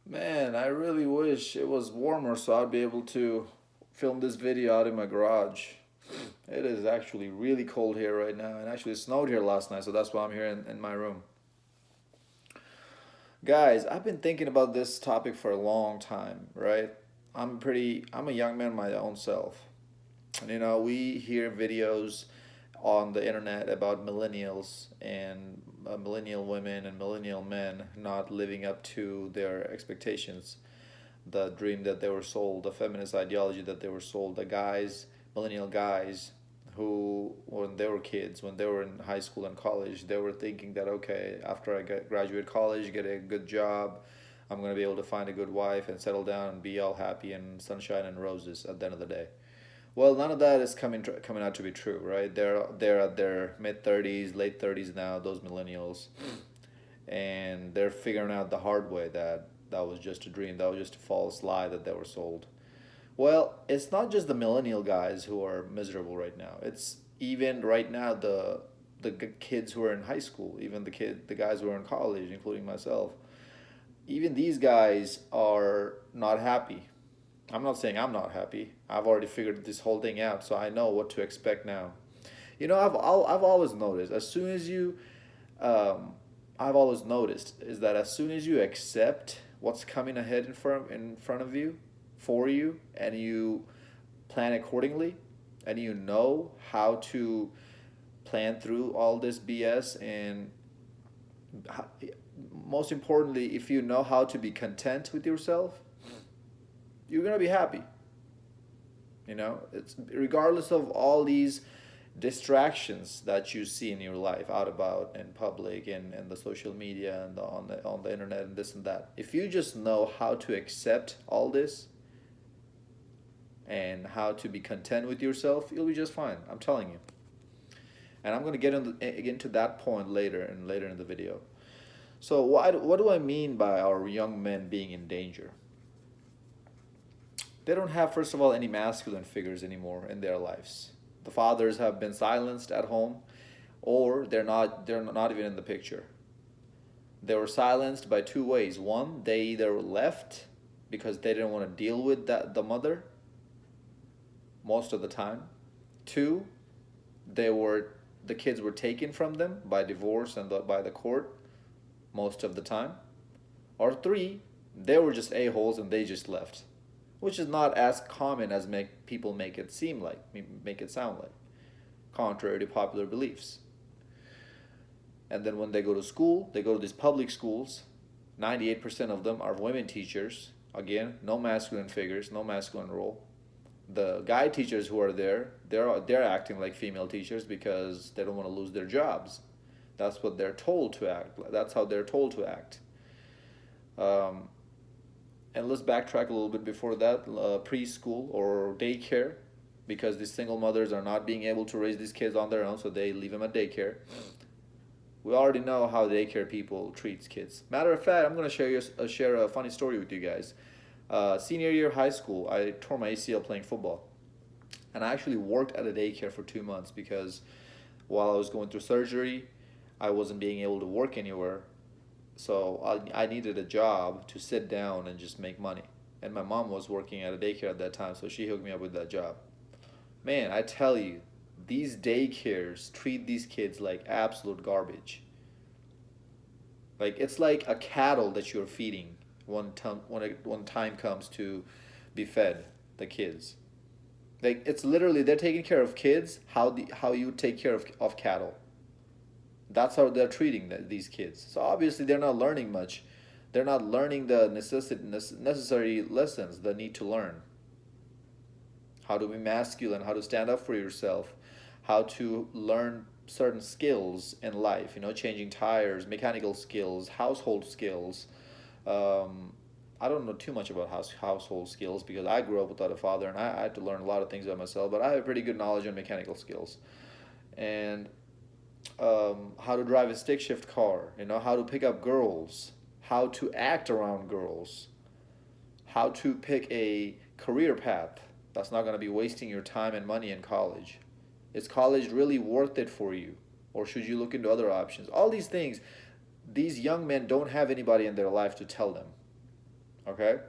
Man, I really wish it was warmer so I'd be able to film this video out in my garage. It is actually really cold here right now, and actually it snowed here last night, so that's why I'm here in my room. Guys, I've been thinking about this topic for a long time, right? I'm a young man my own self. And we hear videos on the internet about millennials and millennial women and millennial men not living up to their expectations, the dream that they were sold, the feminist ideology that they were sold, the guys, millennial guys, who, when they were kids, when they were in high school and college, they were thinking that, okay, after I graduate college, get a good job, I'm going to be able to find a good wife and settle down and be all happy and sunshine and roses at the end of the day. Well, none of that is coming out to be true, right? They're at their mid 30s, late 30s now, those millennials, and they're figuring out the hard way that that was just a dream, that was just a false lie that they were sold. Well, it's not just the millennial guys who are miserable right now. It's even right now the kids who are in high school, even the guys who are in college, including myself. Even these guys are not happy. I'm not saying I'm not happy. I've already figured this whole thing out, so I know what to expect now. I've always noticed as soon as you um, I've always noticed is that as soon as you accept what's coming ahead in front of you, for you, and you plan accordingly, and you know how to plan through all this BS, and most importantly, if you know how to be content with yourself, you're gonna be happy. It's regardless of all these distractions that you see in your life out about in public and the social media and on the internet and this and that. If you just know how to accept all this and how to be content with yourself, you'll be just fine. I'm telling you. And I'm gonna get into that point later in the video. So what do I mean by our young men being in danger? They don't have, first of all, any masculine figures anymore in their lives. The fathers have been silenced at home, or they're not even in the picture. They were silenced by two ways. One, they either left because they didn't want to deal with the mother most of the time. Two, they were the kids were taken from them by divorce and by the court most of the time. Or three, they were just a-holes and they just left, which is not as common as make people make it sound like, contrary to popular beliefs. And then when they go to school, they go to these public schools. 98% of them are women teachers. Again, no masculine figures, no masculine role. The guy teachers who are there, they're acting like female teachers because they don't want to lose their jobs. That's what they're told to act. That's how they're told to act. Um, and let's backtrack a little bit before that. Preschool or daycare, because these single mothers are not being able to raise these kids on their own, so they leave them at daycare. We already know how daycare people treats kids. Matter of fact, I'm gonna share a funny story with you guys. Senior year of high school, I tore my ACL playing football, and I actually worked at a daycare for 2 months because while I was going through surgery, I wasn't being able to work anywhere, so I needed a job to sit down and just make money. And my mom was working at a daycare at that time, so she hooked me up with that job. Man, I tell you, these daycares treat these kids like absolute garbage. Like it's like a cattle that you're feeding when time comes to be fed the kids. Like it's literally they're taking care of kids how you take care of cattle. That's how they're treating these kids. So obviously they're not learning much. They're not learning the necessary lessons they need to learn. How to be masculine, how to stand up for yourself, how to learn certain skills in life, changing tires, mechanical skills, household skills. Um, I don't know too much about household skills because I grew up without a father and I had to learn a lot of things by myself, but I have pretty good knowledge on mechanical skills. And how to drive a stick shift car, how to pick up girls, how to act around girls, how to pick a career path that's not going to be wasting your time and money in college. Is college really worth it for you? Or should you look into other options? All these things, these young men don't have anybody in their life to tell them. Okay,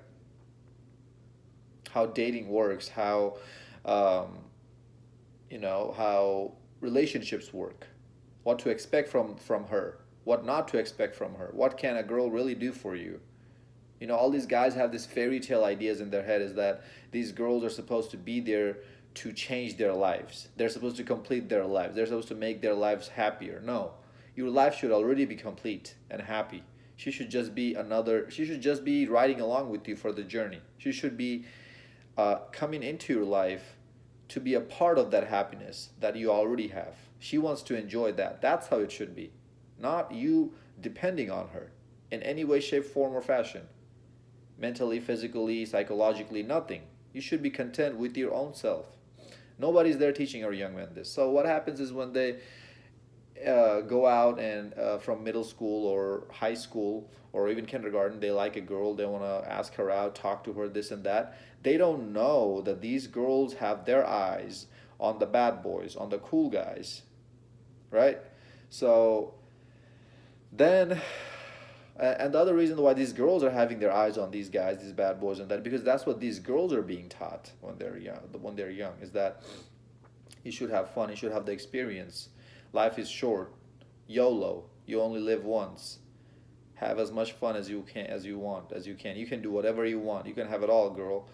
how dating works, how um, how relationships work, what to expect from her, what not to expect from her, what can a girl really do for you. All these guys have this fairy tale ideas in their head, is that these girls are supposed to be there to change their lives. They're supposed to complete their lives. They're supposed to make their lives happier. No, your life should already be complete and happy. She should just be riding along with you for the journey. She should be coming into your life to be a part of that happiness that you already have. She wants to enjoy that. That's how it should be. Not you depending on her in any way, shape, form, or fashion. Mentally, physically, psychologically, nothing. You should be content with your own self. Nobody's there teaching our young men this. So what happens is when they go out and from middle school or high school or even kindergarten, they like a girl, they want to ask her out, talk to her, this and that. They don't know that these girls have their eyes on the bad boys, on the cool guys, right? So then, and the other reason why these girls are having their eyes on these guys, these bad boys, and that, because that's what these girls are being taught when they're young. When they're young, is that you should have fun, you should have the experience. Life is short. YOLO. You only live once. Have as much fun as you can, as you want, as you can. You can do whatever you want. You can have it all, girl.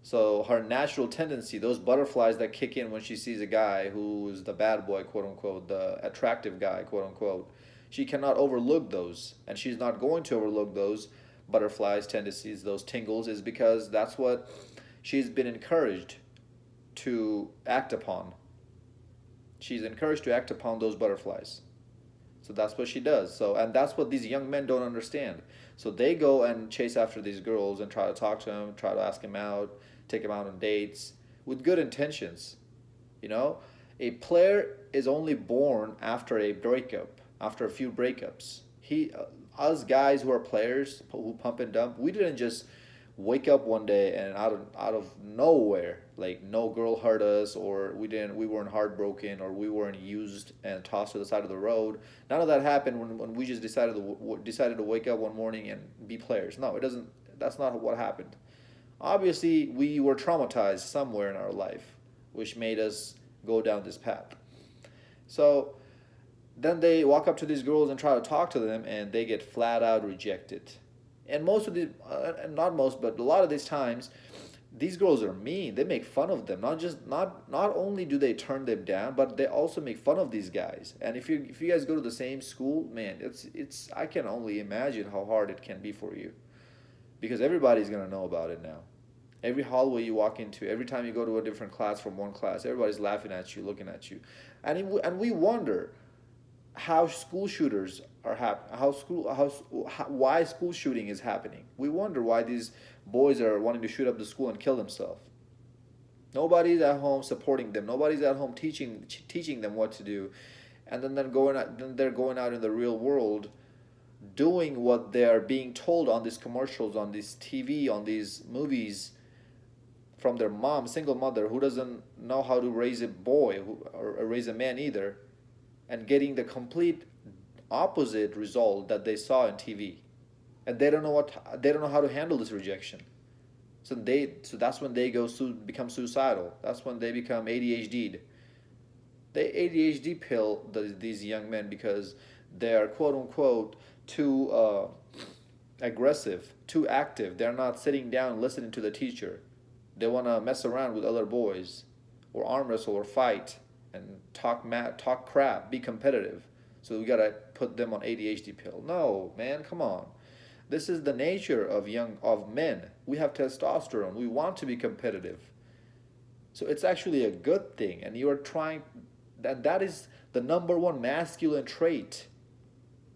So her natural tendency, those butterflies that kick in when she sees a guy who's the bad boy, quote unquote, the attractive guy, quote unquote, she cannot overlook those. And she's not going to overlook those butterflies, tendencies, those tingles, is because that's what she's been encouraged to act upon. She's encouraged to act upon those butterflies. So that's what she does. So, and that's what these young men don't understand. So they go and chase after these girls and try to talk to them, try to ask them out, take them out on dates with good intentions. You know, a player is only born after a breakup, after a few breakups. Us guys who are players who pump and dump, we didn't just wake up one day and out of nowhere, like no girl hurt us, or we weren't heartbroken, or we weren't used and tossed to the side of the road. None of that happened when we just decided to wake up one morning and be players. No, it doesn't. That's not what happened. Obviously, we were traumatized somewhere in our life, which made us go down this path. So then they walk up to these girls and try to talk to them, and they get flat out rejected. And most of these, not most, but a lot of these times, these girls are mean. They make fun of them. Not only do they turn them down, but they also make fun of these guys. And if you guys go to the same school, man, it's I can only imagine how hard it can be for you, because everybody's gonna know about it now. Every hallway you walk into, every time you go to a different class from one class, everybody's laughing at you, looking at you, and we wonder how school shooters are happening, why school shooting is happening. We wonder why these boys are wanting to shoot up the school and kill themselves. Nobody's at home supporting them. Nobody's at home teaching them what to do, and then they're going out in the real world, doing what they are being told on these commercials, on this TV, on these movies, from their mom, single mother who doesn't know how to raise a boy or raise a man either, and getting the complete opposite result that they saw in TV, and they don't know how to handle this rejection. So that's when they become suicidal. That's when they become ADHD'd. They ADHD pill these young men because they are quote unquote too aggressive, too active. They're not sitting down listening to the teacher. They want to mess around with other boys, or arm wrestle, or fight, and talk crap, be competitive. So we gotta put them on ADHD pill. No, man, come on. This is the nature of men. We have testosterone. We want to be competitive. So it's actually a good thing, and you are trying. That is the number one masculine trait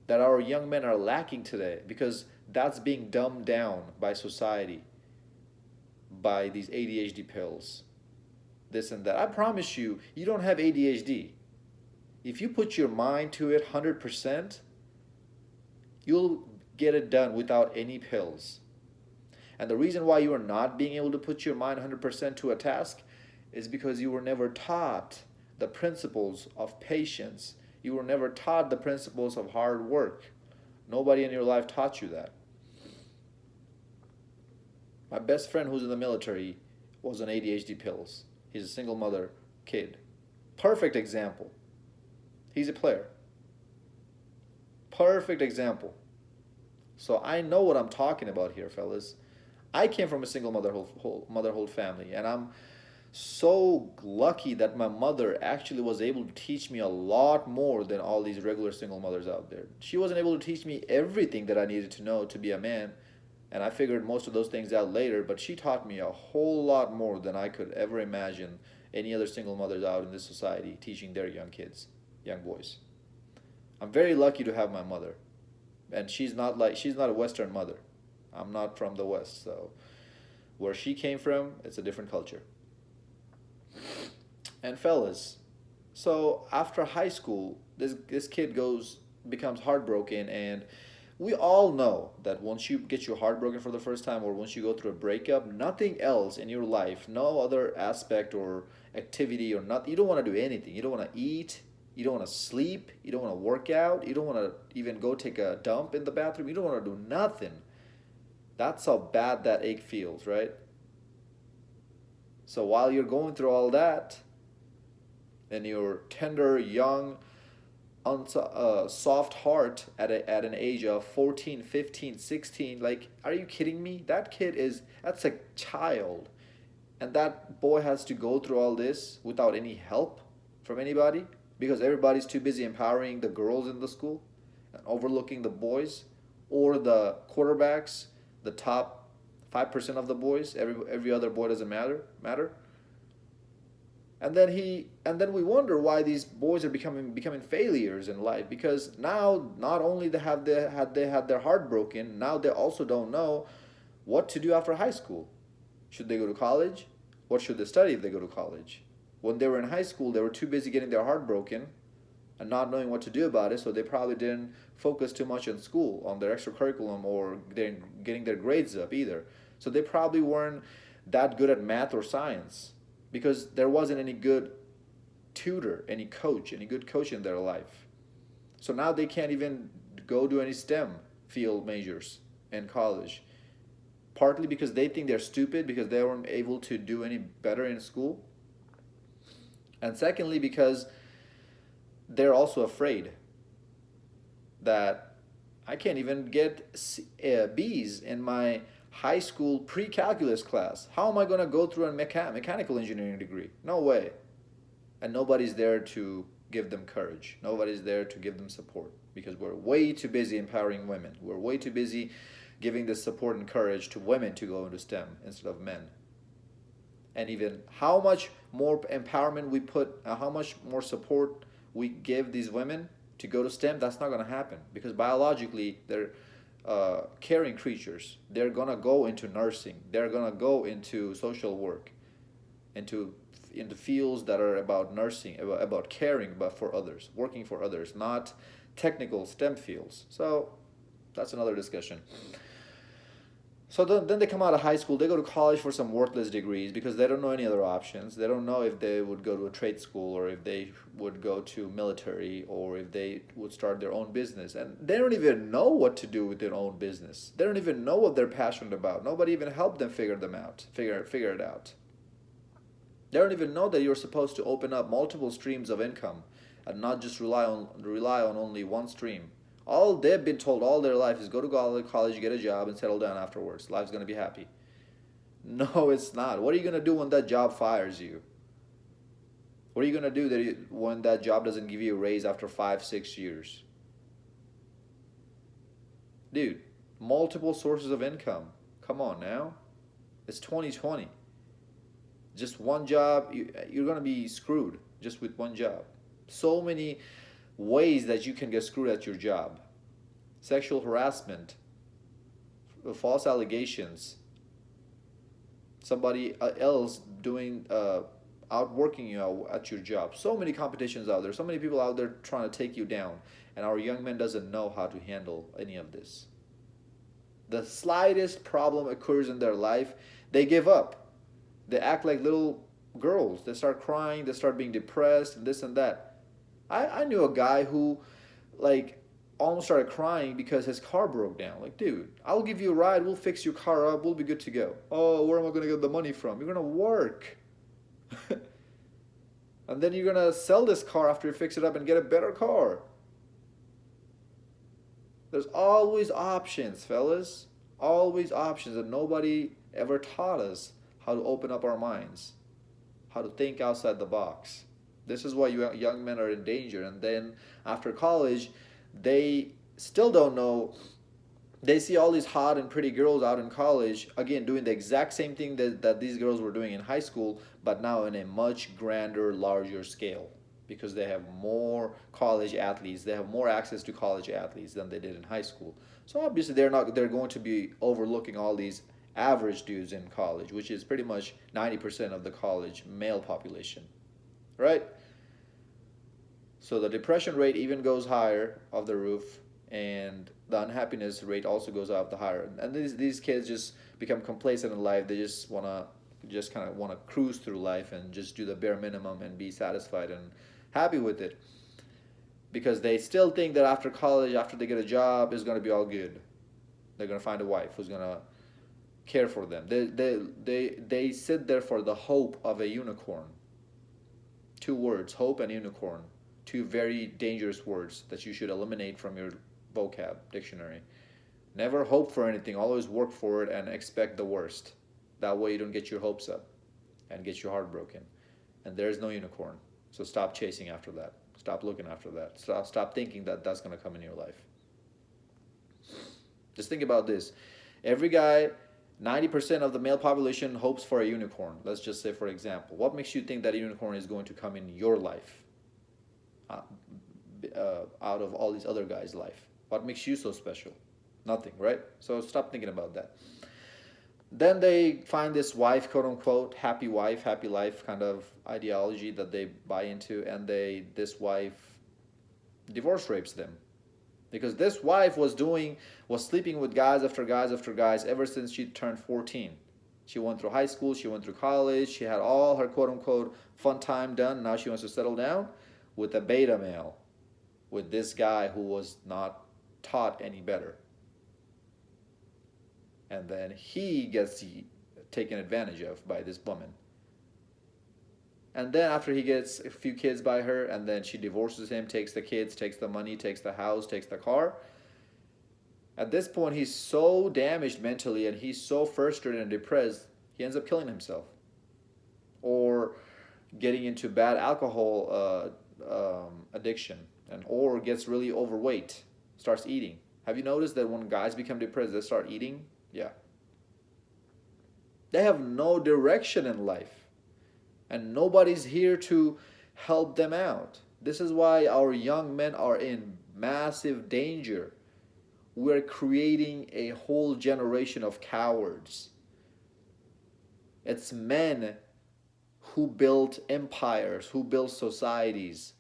that our young men are lacking today, because that's being dumbed down by society, by these ADHD pills, this and that. I promise you, you don't have ADHD. If you put your mind to it 100%, you'll get it done without any pills. And the reason why you are not being able to put your mind 100% to a task is because you were never taught the principles of patience. You were never taught the principles of hard work. Nobody in your life taught you that. My best friend who's in the military was on ADHD pills. He's a single mother kid. Perfect example. He's a player. Perfect example. So I know what I'm talking about here, fellas. I came from a single motherhood family, and I'm so lucky that my mother actually was able to teach me a lot more than all these regular single mothers out there. She wasn't able to teach me everything that I needed to know to be a man, and I figured most of those things out later, but she taught me a whole lot more than I could ever imagine any other single mothers out in this society teaching their young kids, young boys. I'm very lucky to have my mother, and she's not a Western mother. I'm not from the West, so where she came from, it's a different culture. And fellas, so after high school, this kid becomes heartbroken, and we all know that once you get your heart broken for the first time, or once you go through a breakup, nothing else in your life, no other aspect or activity or not, you don't want to do anything. You don't want to eat, you don't want to sleep, you don't want to work out, you don't want to even go take a dump in the bathroom, you don't want to do nothing. That's how bad that ache feels, right? So while you're going through all that, and your tender, young, soft heart at an age of 14, 15, 16, like, are you kidding me? That's a child. And that boy has to go through all this without any help from anybody because everybody's too busy empowering the girls in the school and overlooking the boys or the quarterbacks, the top 5% of the boys. Every other boy doesn't matter. And then we wonder why these boys are becoming failures in life, because now not only they had their heart broken, now they also don't know what to do after high school. Should they go to college? What should they study if they go to college? When they were in high school, they were too busy getting their heart broken and not knowing what to do about it, so they probably didn't focus too much on school, on their extracurriculum, or getting their grades up either. So they probably weren't that good at math or science because there wasn't any good tutor, any good coach in their life. So now they can't even go do any STEM field majors in college. Partly because they think they're stupid because they weren't able to do any better in school. And secondly, because they're also afraid that I can't even get B's in my high school pre-calculus class. How am I going to go through a mechanical engineering degree? No way. And nobody's there to give them courage. Nobody's there to give them support because we're way too busy empowering women. We're way too busy giving this support and courage to women to go into STEM instead of men. And even how much more empowerment we put, how much more support we give these women to go to STEM, that's not going to happen because biologically they're caring creatures. They're going to go into nursing. They're going to go into social work, into fields that are about nursing, about caring for others, working for others, not technical STEM fields. So that's another discussion. So then they come out of high school, they go to college for some worthless degrees because they don't know any other options. They don't know if they would go to a trade school or if they would go to military or if they would start their own business. And they don't even know what to do with their own business. They don't even know what they're passionate about. Nobody even helped them figure it out. They don't even know that you're supposed to open up multiple streams of income and not just rely on only one stream. All they've been told all their life is go to college, get a job, and settle down afterwards. Life's going to be happy. No, it's not. What are you going to do when that job fires you? What are you going to do when that job doesn't give you a raise after 5-6 years? Dude, multiple sources of income. Come on now. It's 2020. Just one job, you're going to be screwed just with one job. So many ways that you can get screwed at your job. Sexual harassment, false allegations, somebody else doing outworking you at your job. So many competitions out there, so many people out there trying to take you down, and our young man doesn't know how to handle any of this. The slightest problem occurs in their life, they give up. They act like little girls. They start crying, they start being depressed, and this and that. I knew a guy who, like, almost started crying because his car broke down. Like, dude, I'll give you a ride. We'll fix your car up. We'll be good to go. Oh, where am I going to get the money from? You're going to work. And then you're going to sell this car after you fix it up and get a better car. There's always options, fellas. Always options. And nobody ever taught us how to open up our minds, how to think outside the box. This is why young men are in danger. And then after college, they still don't know. They see all these hot and pretty girls out in college, again, doing the exact same thing that these girls were doing in high school, but now in a much grander, larger scale, because they have more college athletes. They have more access to college athletes than they did in high school. So obviously they're going to be overlooking all these average dudes in college, which is pretty much 90% of the college male population, right? So the depression rate even goes higher off the roof, and the unhappiness rate also goes up the higher. And these kids just become complacent in life. They just kind of want to cruise through life and just do the bare minimum and be satisfied and happy with it, because they still think that after college, after they get a job, it's going to be all good. They're going to find a wife who's going to care for them. They sit there for the hope of a unicorn. Two words, hope and unicorn. Two very dangerous words that you should eliminate from your vocab dictionary. Never hope for anything. Always work for it and expect the worst. That way you don't get your hopes up and get your heart broken. And there's no unicorn. So stop chasing after that. Stop looking after that. Stop thinking that that's going to come in your life. Just think about this. Every guy, 90% of the male population hopes for a unicorn. Let's just say, for example, what makes you think that a unicorn is going to come in your life? Out of all these other guys' life. What makes you so special? Nothing, right? So stop thinking about that. Then they find this wife, quote unquote, happy wife, happy life kind of ideology that they buy into, and this wife divorce rapes them. Because this wife was sleeping with guys after guys after guys ever since she turned 14. She went through high school, she went through college, she had all her quote unquote fun time done. Now she wants to settle down with a beta male, with this guy who was not taught any better. And then he gets taken advantage of by this woman. And then after he gets a few kids by her, and then she divorces him, takes the kids, takes the money, takes the house, takes the car. At this point, he's so damaged mentally and he's so frustrated and depressed, he ends up killing himself. Or getting into bad alcohol addiction, or gets really overweight, starts eating. Have you noticed that when guys become depressed, they start eating? Yeah. They have no direction in life, and nobody's here to help them out. This is why our young men are in massive danger. We're creating a whole generation of cowards. It's men who built empires, who built societies,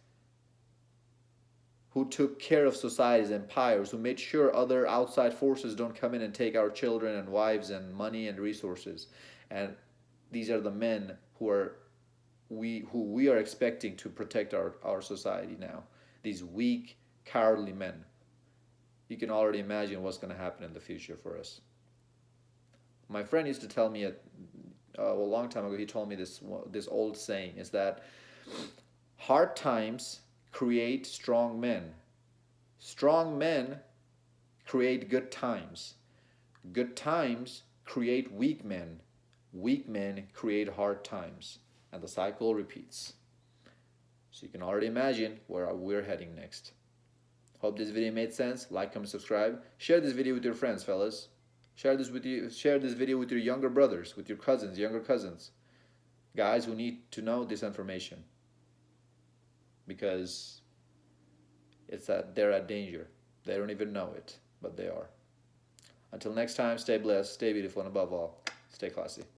who took care of societies, empires, who made sure other outside forces don't come in and take our children and wives and money and resources. And these are the men who we are expecting to protect our society now. These weak, cowardly men. You can already imagine what's going to happen in the future for us. My friend used to tell me a long time ago, he told me this old saying, is that hard times create strong men. Strong men create good times. Good times create weak men. Weak men create hard times. And the cycle repeats. So you can already imagine where we're heading next. Hope this video made sense. Like, comment, subscribe. Share this video with your friends, fellas. Share this video with your younger brothers, with your cousins, younger cousins. Guys who need to know this information. Because they're at danger. They don't even know it, but they are. Until next time, stay blessed, stay beautiful, and above all, stay classy.